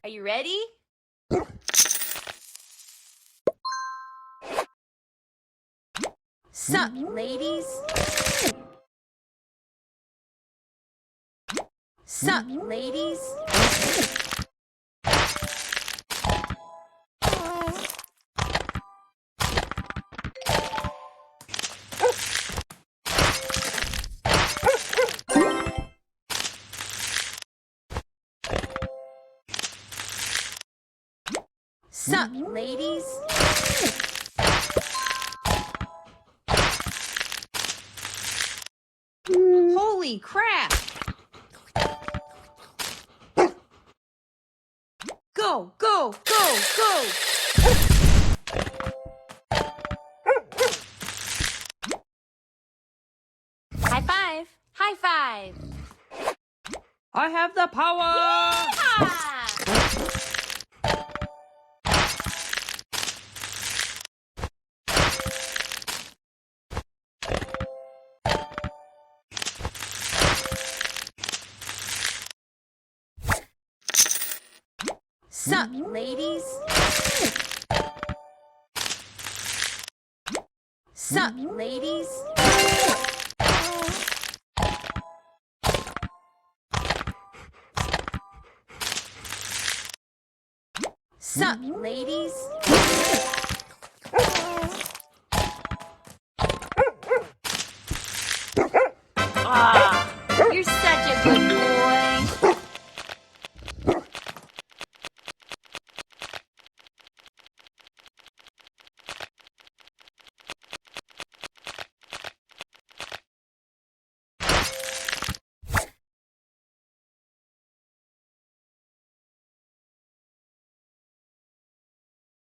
Are you ready? Sup, ladies? Sup, ladies? Sup, ladies? Holy crap! Go, go, go, go! High five! High five! I have the power! Yeehaw! Sup, ladies? Sup, ladies? Sup, ladies?